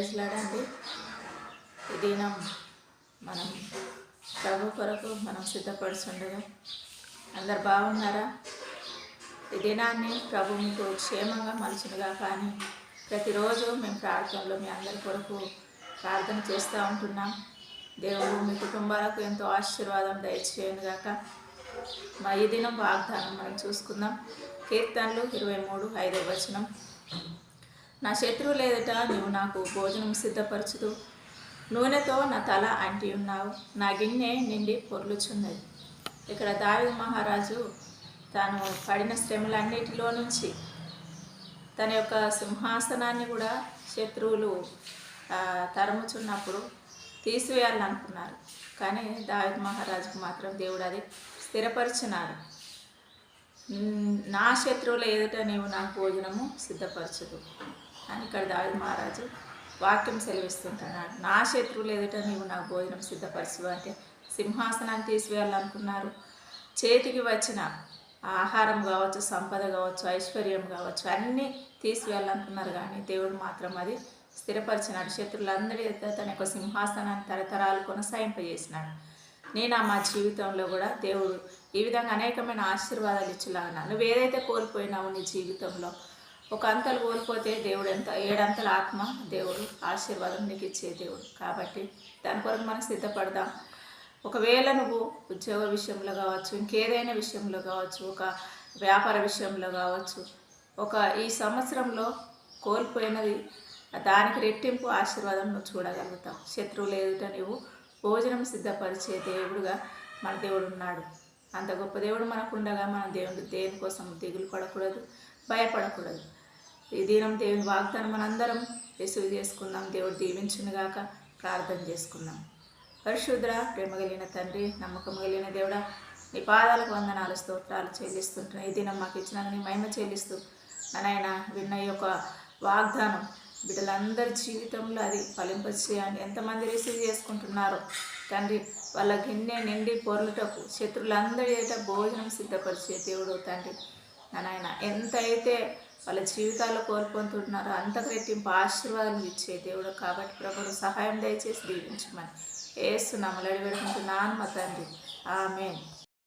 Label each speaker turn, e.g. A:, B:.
A: ప్రైజ్లాడండి. ఈ దినం మనం ప్రభు కొరకు మనం సిద్ధపడుతుండగా అందరు బాగున్నారా? ఈ దినాన్ని ప్రభు మీకు క్షేమంగా మలుచునుగా. కానీ ప్రతిరోజు మేము ప్రార్థనలో మీ అందరి కొరకు ప్రార్థన చేస్తూ ఉంటున్నాం. దేవుడు మీ కుటుంబాలకు ఎంతో ఆశీర్వాదం దయచేయనుగాక. మా ఈ దినం వాగ్దానం మనం చూసుకుందాం. కీర్తనలు 23:5 నా శత్రువులు ఎదుట నీవు నాకు భోజనం సిద్ధపరచుదు, నూనెతో నా తల అంటి ఉన్నావు, నా గిన్నె నిండి పొర్లుచున్నది. ఇక్కడ దావీదు మహారాజు తాను పడిన శ్రమలన్నిటిలో నుంచి తన యొక్క సింహాసనాన్ని కూడా శత్రువులు తరుముచున్నప్పుడు తీసివేయాలనుకున్నారు. కానీ దావీదు మహారాజుకు మాత్రం దేవుడు అది స్థిరపరిచినాడు. నా శత్రువుల ఎదుట నీవు నాకు భోజనము సిద్ధపరచదు అని ఇక్కడ దావీదు మహారాజు వాక్యం సెలవిస్తుంటున్నాడు. నా శత్రువుల ఎదుట నీవు నాకు భోజనం సిద్ధపరచు అంటే సింహాసనాన్ని తీసివేయాలనుకున్నారు. చేతికి వచ్చిన ఆహారం కావచ్చు, సంపద కావచ్చు, ఐశ్వర్యం కావచ్చు, అన్నీ తీసివేయాలనుకున్నారు. కానీ దేవుడు మాత్రం అది స్థిరపరిచినాడు. శత్రువులందరి ఎదుట తన యొక్క సింహాసనాన్ని తరతరాలు కొనసాగింపజేసినాడు. నేను మా జీవితంలో కూడా దేవుడు ఈ విధంగా అనేకమైన ఆశీర్వాదాలు ఇచ్చేలాగా నువ్వు ఏదైతే కోల్పోయినావు నీ జీవితంలో, ఒక అంతలు కోల్పోతే దేవుడు ఏడంతల ఆత్మ దేవుడు ఆశీర్వాదం నీకు ఇచ్చే దేవుడు. కాబట్టి దాని కొరకు మనం సిద్ధపడదాం. ఒకవేళ నువ్వు ఉద్యోగ విషయంలో కావచ్చు, ఇంకేదైనా విషయంలో కావచ్చు, ఒక వ్యాపార విషయంలో కావచ్చు, ఈ సంవత్సరంలో కోల్పోయినది దానికి రెట్టింపు ఆశీర్వాదం నువ్వు చూడగలుగుతావు. శత్రువులు ఎదుట నువ్వు భోజనం సిద్ధపరిచే దేవుడుగా మన దేవుడు ఉన్నాడు. అంత గొప్ప దేవుడు మనకుండగా మన దేనికోసం దిగులు పడకూడదు, భయపడకూడదు. ఈ దినం దేవుని వాగ్దానం మనందరం రిసీవ్ చేసుకుందాం. దేవుడు దీవించునుగాక. ప్రార్థన చేసుకుందాం. పరిశుద్ర, ప్రేమ కలిగిన తండ్రి, నమ్మకం కలిగిన దేవుడా, నీ పాదాలకు వందనాలు, స్తోత్రాలు చెల్లిస్తుంటున్నాను. ఈ దినం మాకు ఇచ్చినాక నీ మహిమ చెల్లిస్తూ నాయన విన్న ఈ యొక్క వాగ్దానం బిడ్డలందరి జీవితంలో అది ఫలింపచేయండి. ఎంతమంది రిసీవ్ చేసుకుంటున్నారో తండ్రి, వాళ్ళ గిన్నె నిండి పొర్లుటకు శత్రువులందరి అయితే భోజనం సిద్ధపరిచే దేవుడు తండ్రి. నాయన ఎంతైతే వాళ్ళ జీవితాల్లో కోల్పోతున్నారో అంతకు రెట్టింపు ఆశీర్వాదం ఇచ్చే దేవుడు. కాబట్టి ప్రభువు సహాయం దయచేసి దీవించమని యేసు నామములో అడిగి పెడుకుంటున్నాను మా తండ్రి. ఆమేన్.